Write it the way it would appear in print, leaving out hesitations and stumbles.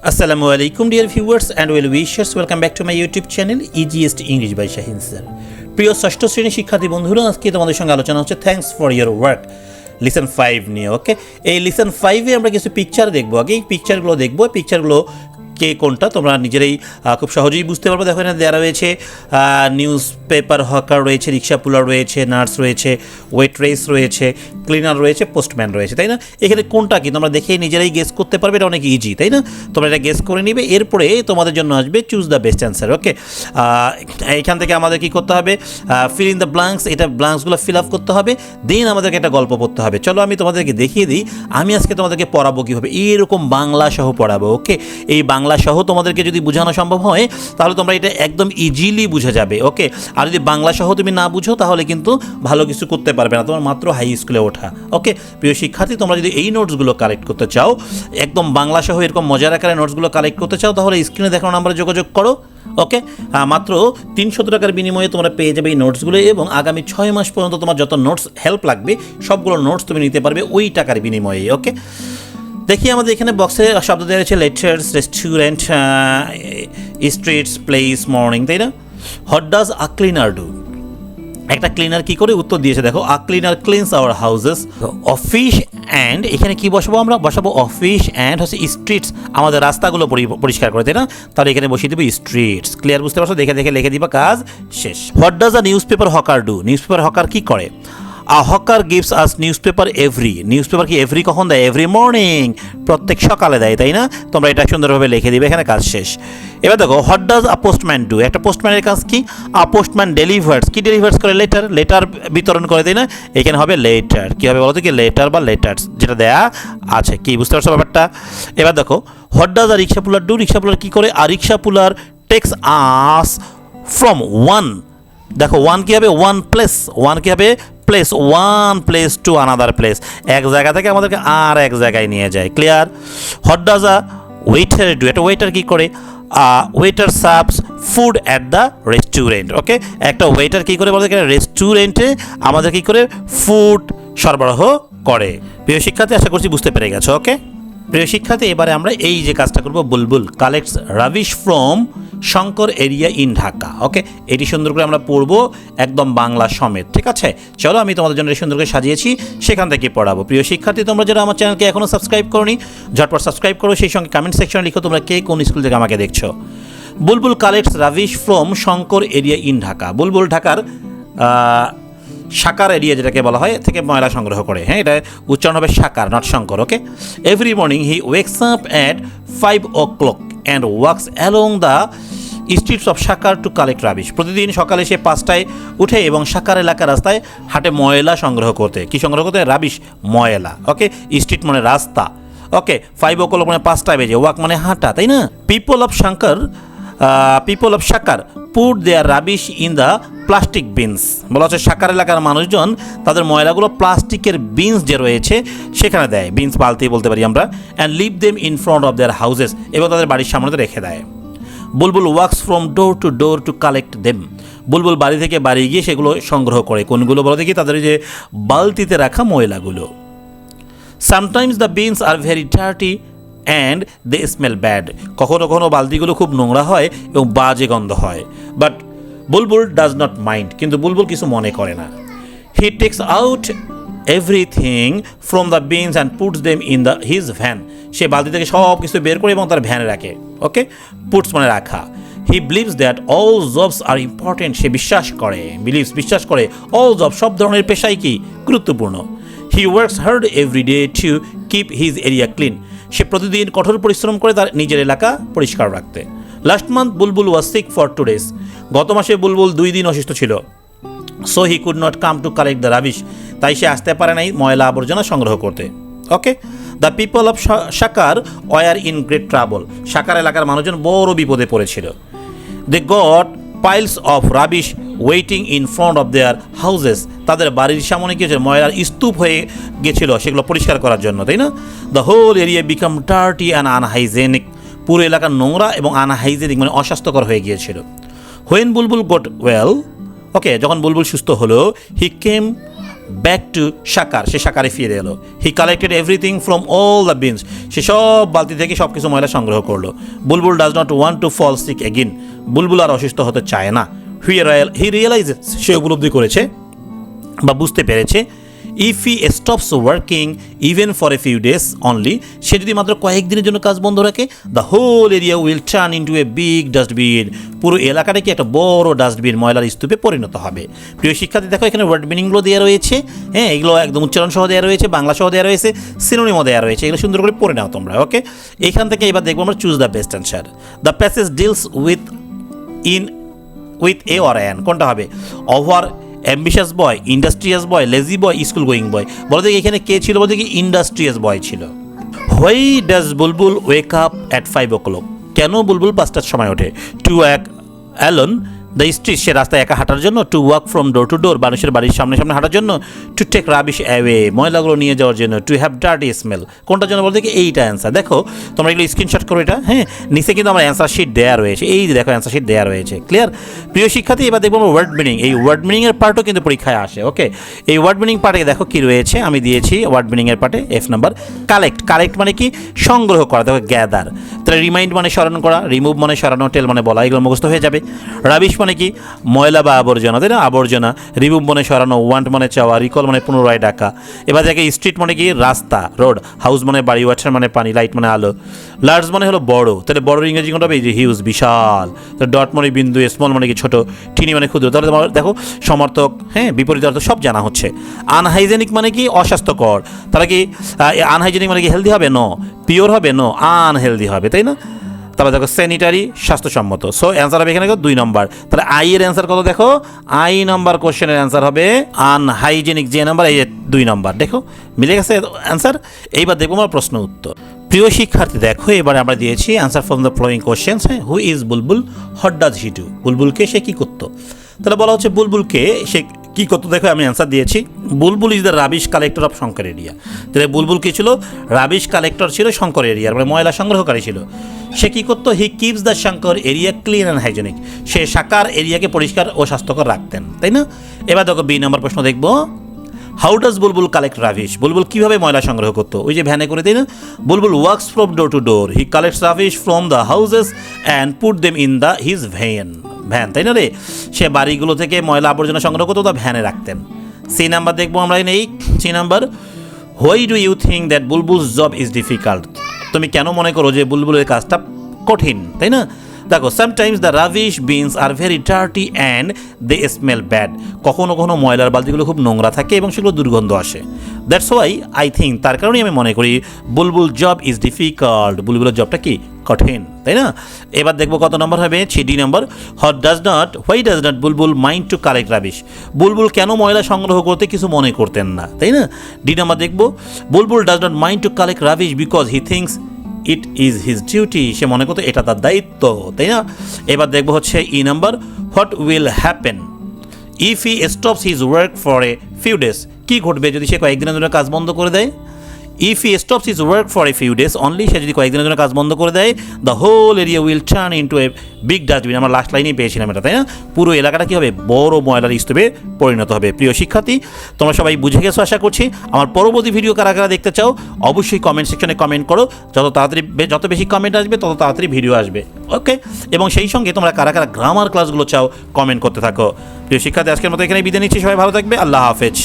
Assalamu alaikum dear viewers and well wishers, welcome back to my YouTube channel Easiest English by Shahin sir. প্রিয় ষষ্ঠ শ্রেণীর শিক্ষার্থী বন্ধুরা, আজকে তোমাদের সঙ্গে আলোচনা হচ্ছে thanks for your work listen 5 নিয়ে। ওকে, এই লিসন 5 এ আমরা কিছু পিকচার দেখবো। আগে এই পিকচারগুলো দেখবো। পিকচারগুলো কে কোনটা তোমরা নিজেরাই খুব সহজেই বুঝতে পারবে। দেখো এখানে দেওয়া রয়েছে নিউজ পেপার হকার রয়েছে, রিক্সা পুলার রয়েছে, নার্স রয়েছে, ওয়েট্রেস রয়েছে, ক্লিনার রয়েছে, পোস্টম্যান রয়েছে, তাই না? এখানে কোনটা কি তোমরা দেখে নিজেরাই গেস করতে পারবে। এটা অনেক ইজি, তাই না? তোমরা এটা গেস করে নিবে, এরপরে তোমাদের জন্য আসবে চুজ দ্য বেস্ট অ্যান্সার। ওকে, এখান থেকে আমাদের কি করতে হবে? ফিল ইন দ্য ব্ল্যাঙ্কস, এটা ব্ল্যাঙ্কসগুলো ফিল আপ করতে হবে, দেন আমাদেরকে একটা গল্প পড়তে হবে। চলো আমি তোমাদেরকে দেখিয়ে দিই আমি আজকে তোমাদেরকে পড়াবো কীভাবে। এরকম বাংলা সহ পড়াবো। ওকে, এই বাংলা সহ তোমাদেরকে যদি বোঝানো সম্ভব হয় তাহলে তোমরা এটা একদম ইজিলি বুঝে যাবে। ওকে, আর যদি বাংলা সহ তুমি না বুঝো তাহলে কিন্তু ভালো কিছু করতে পারবে না, তোমার মাত্র হাই স্কুলে ওঠা। ওকে প্রিয় শিক্ষার্থী, তোমরা যদি এই নোটসগুলো কালেক্ট করতে চাও, একদম বাংলা সহ এরকম মজার আকারে নোটসগুলো কালেক্ট করতে চাও, তাহলে স্ক্রিনে দেখানো নাম্বারে যোগাযোগ করো। ওকে, মাত্র 300 টাকার বিনিময়ে তোমরা পেয়ে যাবে এই নোটসগুলো, এবং আগামী 6 মাস পর্যন্ত তোমার যত নোটস হেল্প লাগবে সবগুলো নোটস তুমি নিতে পারবে ওই টাকার বিনিময়ে। ওকে, দেখি আমাদের এখানে বক্সে শব্দ দেওয়া রয়েছে letters, restaurant, streets, place, morning, তাই না? What does a cleaner do? একটা ক্লিনার কি করে? উত্তর দিয়েছে দেখো, a cleaner cleans our houses. Office and, এখানে কি বসাবো আমরা? বসাবো অফিস অ্যান্ড হচ্ছে স্ট্রিটস, আমাদের রাস্তাগুলো পরিষ্কার করে, তাই না? তাহলে এখানে বসিয়ে দেবো স্ট্রিটস। ক্লিয়ার বুঝতে পারছো? দেখে দেখে লিখে দিবা, কাজ শেষ। What does a newspaper hawker do? Newspaper hawker কি করে? A hawker gives us newspaper every. Newspaper কি এভরি কখন দেয়? এভরি মর্নিং, প্রত্যেক সকালে দেয়, তাই না? তোমরা এটা সুন্দরভাবে লিখে দিবে, এখানে কাজ শেষ। এবার দেখো, what does a postman do? একটা পোস্টম্যানের কাজ কি? আ পোস্টম্যান ডেলিভার্স, কি ডেলিভার্স করে? লেটার, লেটার বিতরণ করে, তাই না? এখানে হবে লেটার। কী হবে বলো তো? কি লেটার বা লেটার্স, যেটা দেয়া আছে। কি বুঝতে পারছো ব্যাপারটা? এবার দেখো, what does a rickshaw puller do? Rickshaw puller কী করে? আর rickshaw puller takes us from one, দেখো ওয়ান কী হবে? ওয়ান প্লেস, ওয়ান কী হবে? Place, one place to another place, এক জায়গা থেকে আমাদেরকে আর এক জায়গায় নিয়ে যায়। Clear? What does a waiter do? একটা ওয়েটার কী করে? Waiter serves food at the restaurant. Okay, একটা ওয়েটার কী করে বলতে? রেস্টুরেন্টে আমাদের কী করে? ফুড সরবরাহ করে। প্রিয় শিক্ষার্থী, আশা করছি বুঝতে পেরে গেছো। ওকে প্রিয় শিক্ষার্থী, এবারে আমরা এই যে কাজটা করবো, Bulbul collects rubbish from Shankar area in Dhaka. Okay, এটি সুন্দর করে আমরা পড়বো একদম বাংলা সমেত, ঠিক আছে? চলো আমি তোমাদের জন্য সুন্দর করে সাজিয়েছি, সেখান থেকে পড়াবো। প্রিয় শিক্ষার্থী, তোমরা যারা আমার চ্যানেলকে এখনও সাবস্ক্রাইব করোনি, ঝটপট সাবস্ক্রাইব করো, সেই সঙ্গে কমেন্ট সেকশনে লিখো তোমরা কে কোন স্কুল থেকে আমাকে দেখছো। Bulbul collects rubbish from Shankar area in Dhaka. Bulbul ঢাকার সাকার এরিয়া যেটাকে বলা হয় থেকে ময়লা সংগ্রহ করে। হ্যাঁ, এটা উচ্চারণ হবে সাকার, not Shankar. Okay, every morning he wakes up at 5 o'clock and wax along the streets of সাকার টু কালেক্ট রাবিশ। প্রতিদিন সকালে সে 5টায় উঠে এবং সাকার এলাকার রাস্তায় হাঁটে ময়লা সংগ্রহ করতে। কি সংগ্রহ করতে? রাবিশ, ময়লা। ওকে, স্ট্রিট মানে রাস্তা। ওকে, 5 o'clock মানে 5টায় বেজে, ওয়াক মানে হাঁটা, তাই না? People of Sakar put their rubbish in the plastic bins. বলা হচ্ছে সাকার এলাকার মানুষজন তাদের ময়লাগুলো প্লাস্টিকের বিনস যে রয়েছে সেখানে দেয়, বিনস বালতি বলতে পারি আমরা। And leave them in front of their houses, এবং তাদের বাড়ির সামনে রেখে দেয়। Bulbul walks from door to collect them. Bulbul বাড়ি থেকে বাড়ি গিয়ে সেগুলো সংগ্রহ করে। কোনগুলো বলো দেখি? তাদের যে বালতিতে রাখা ময়লাগুলো। Sometimes the bins are very dirty and they smell bad. কখনো কখনো বালতিগুলো খুব নোংরা হয় এবং বাজে গন্ধ হয়। But Bulbul does not mind, কিন্তু বুলবুল কিছু মনে করে না। He takes out everything from the bins and puts them in his van. সে বালতি থেকে সব কিছু বের করে এবং তার ভ্যানে রাখে। ওকে, পুটস মানে রাখা। He believes that all jobs are important. সে বিশ্বাস করে অল জব, সব ধরনের পেশাই কি গুরুত্বপূর্ণ। He works hard every day to keep his area clean. সে প্রতিদিন কঠোর পরিশ্রম করে তার নিজের এলাকা পরিষ্কার রাখতে। Last month Bulbul was sick for 2 days। গত মাসে বুলবুল 2 দিন অসুস্থ ছিল। So he could not come to collect the rubbish. তাই সে আসতে পারে নাই ময়লা আবর্জনা সংগ্রহ করতে। Okay, the people of Sakar were in great trouble. Sakar এলাকার মানুষজন বড় বিপদে পড়েছিল। They got piles of rubbish waiting in front of their houses. তাদের বাড়ির সামনে কি হয়েছে? ময়লার স্তূপ হয়ে গেছিল, সেগুলো পরিষ্কার করার জন্য, তাই না? The whole area became dirty and unhygienic. পুরো এলাকা নোংরা এবং আনহাইজেনিক মানে অস্বাস্থ্যকর হয়ে গিয়েছিল। When Bulbul got well, okay, যখন বুলবুল সুস্থ হলো, হি কেম ব্যাক টু সাকার, সে সাকারে ফিরে এলো। He collected everything from all the bins, সে সব বালতি থেকে সব কিছু ময়লা সংগ্রহ করলো। Bulbul does not want to fall sick again, Bulbul আর অসুস্থ হতে চায় না। হি রিয়েলাইজেস, সে উপলব্ধি করেছে বা বুঝতে পেরেছে, if he stops working even for a few days only, সে যদি মাত্র কয়েকদিনের জন্য কাজ বন্ধ রাখে, the whole area will turn into a big dustbin, পুরো এলাকাটা কি একটা বড় ডাস্টবিন, ময়লার স্তূপে পরিণত হবে। প্রিয় শিক্ষার্থী দেখো এখানে ওয়ার্ড মিনিংগুলো দেওয়া রয়েছে, হ্যাঁ এগুলো একদম উচ্চারণ সহ দেওয়া রয়েছে, বাংলা সহ দেওয়া রয়েছে, সিনোনিমও দেওয়া রয়েছে, এগুলো সুন্দর করে পড়ে নাও তোমরা। ওকে, এখান থেকে এবার দেখবো আমরা choose the best answer. The passage deals with a or an, কোনটা হবে? ওভার অ্যাম্বিশাস বয়, ইন্ডাস্ট্রিয়াস বয়, লেজি বয়, স্কুল গোয়িং বয়। বলো দেখি এখানে কে ছিল? বলতে কি ইন্ডাস্ট্রিয়াস বয় ছিল। Why does Bulbul wake up at 5 o'clock, কেন বুলবুল 5টার সময় ওঠে? To walk alone the street, সে রাস্তায় একা হাঁটার জন্য। To walk from door to door, মানুষের বাড়ির সামনে সামনে হাঁটার জন্য। টু টেক রাবিশ অ্যাওয়ে, ময়লাগুলো নিয়ে যাওয়ার জন্য। টু হ্যাভ ডার্টি স্মেল, কোনটার জন্য? বলতে কি এইটা অ্যান্সার। দেখো তোমরা এগুলো স্ক্রিনশট করো এটা, হ্যাঁ নিচে কিন্তু আমার অ্যান্সার শিট দেওয়া রয়েছে, এই দেখো অ্যান্সার শিট দেওয়া রয়েছে। ক্লিয়ার প্রিয় শিক্ষার্থী? এবার দেখবো ওয়ার্ড মিনিং। এই ওয়ার্ড মিনিংয়ের পার্টও কিন্তু পরীক্ষায় আসে। ওকে, এই ওয়ার্ড মিনিং পার্টে দেখো কি রয়েছে, আমি দিয়েছি ওয়ার্ড মিনিংয়ের পার্টে F নাম্বার। কালেক্ট, কালেক্ট মানে কি? সংগ্রহ করা। দেখো গ্যাদার, তাহলে রিমাইন্ড মানে স্মরণ করা, রিমুভ মানে সরানো, টেল মানে বলা, এগুলো মুখস্থ হয়ে যাবে। রাবিশ মানে কি? ময়লা বা আবর্জনা, তাই না? আবর্জনা। রিমুভ মানে সরানো, ওয়ান্ট মানে চাওয়া, রিকল মানে পুনরায় ডাকা। এবার দেখে স্ট্রিট মানে কি? রাস্তা, রোড। হাউস মানে বাড়ি, ওয়াটার মানে পানি, লাইট মানে আলো। লার্জ মানে হলো বড়, তাহলে বড় ইংরেজি কোনটা হবে? হিউজ, বিশাল। তো ডট মানে বিন্দু, স্মল মানে কি? ছোট, টিনি মানে ক্ষুদ্র। তাহলে তোমার দেখো সমর্থক, হ্যাঁ বিপরীত অর্থ সব জানা হচ্ছে। আনহাইজেনিক মানে কি? অস্বাস্থ্যকর। তাহলে কি আনহাইজেনিক মানে কি? হেলদি হবে? নো। পিওর হবে? নো, আনহেলদি হবে, তাই না? তারপর দেখো স্যানিটারি, স্বাস্থ্যসম্মত। সো অ্যান্সার হবে এখানে 2 নম্বর। তাহলে আই এর অ্যান্সার কত? দেখো আই নম্বর কোশ্চেনের অ্যান্সার হবে আনহাইজেনিক, যে নাম্বার এই 2 নম্বর। দেখো মিলে গেছে অ্যান্সার। এইবার দেখবো আমরা প্রশ্ন উত্তর। প্রিয় শিক্ষার্থী দেখো এবারে আমরা দিয়েছি answer from the following questions. হ্যাঁ, who is Bulbul, what does he do, বুলবুলকে সে কী করতো? তাহলে বলা হচ্ছে বুলবুলকে সে কী করতো। দেখো আমি অ্যান্সার দিয়েছি, Bulbul is the rubbish collector of Shankar area. তাহলে বুলবুল কী ছিল? রাবিশ কালেক্টর ছিল শঙ্কর এরিয়ার, মানে ময়লা সংগ্রহকারী ছিল। সে কী করতো? He keeps the Shankar area clean and hygienic, সে সাকার এরিয়াকে পরিষ্কার ও স্বাস্থ্যকর রাখতেন, তাই না? এবার দেখো বি নম্বর প্রশ্ন দেখবো, how does Bulbul collect rubbish, Bulbul কীভাবে ময়লা সংগ্রহ করতো? ওই যে ভ্যানে করে, তাই না? Bulbul works from door to door, he collects rubbish from the houses and put them in the his van, তাই না রে? সে বাড়িগুলো থেকে ময়লা আবর্জনা সংগ্রহ করতো, তা ভ্যানে রাখতেন। সি নাম্বার দেখবো আমরা এই C number, why do you think that Bulbul's job is difficult, তুমি কেন মনে করো যে বুলবুলের কাজটা কঠিন, তাই না? দেখো sometimes the rubbish bins are very dirty and they smell bad, কখনো কখনো ময়লার বালতিগুলো খুব নোংরা থাকে এবং সেগুলো দুর্গন্ধ আসে। দ্যাটস ওয়াই আই থিঙ্ক, তার কারণেই আমি মনে করি বুলবুল জব ইজ ডিফিকাল্ট, বুলবুলের জবটা কি? কঠিন, তাই না? এবার দেখবো কত নম্বর হবে, ডি নম্বর, why does not Bulbul mind to collect rubbish, Bulbul কেন ময়লা সংগ্রহ করতে কিছু মনে করতেন না, তাই না? ডি নম্বর দেখবো, Bulbul does not mind to collect rubbish because he thinks it is his duty, সে মনে করতো এটা তার দায়িত্ব, তাই না? এবার দেখবো হচ্ছে E number, what will happen if he stops his work for a few days, কী ঘটবে যদি সে কয়েকদিনের জন্য কাজ বন্ধ করে দেয়? If he stops his work for a few days only, সে যদি কয়েকদিনের জন্য কাজ বন্ধ করে দেয়, the whole area will turn into a big dustbin, আমরা লাস্ট লাইনেই পেয়েছিলাম এটা, তাই না? পুরো এলাকাটা কী হবে? বড় ময়লার স্তূপে পরিণত হবে। প্রিয় শিক্ষার্থী, তোমরা সবাই বুঝে গেছো আশা করছি। আমার পরবর্তী ভিডিও কারা কারা দেখতে চাও অবশ্যই কমেন্ট সেকশনে কমেন্ট করো, যত বেশি কমেন্ট আসবে তত তাড়াতাড়ি ভিডিও আসবে, ওকে? এবং সেই সঙ্গে তোমরা কারা কারা গ্রামার ক্লাসগুলো চাও কমেন্ট করতে থাকো। প্রিয় শিক্ষার্থী, আজকের মতো এখানে বিদায় নিচ্ছি, সবাই ভালো থাকবে, আল্লাহ হাফেজ।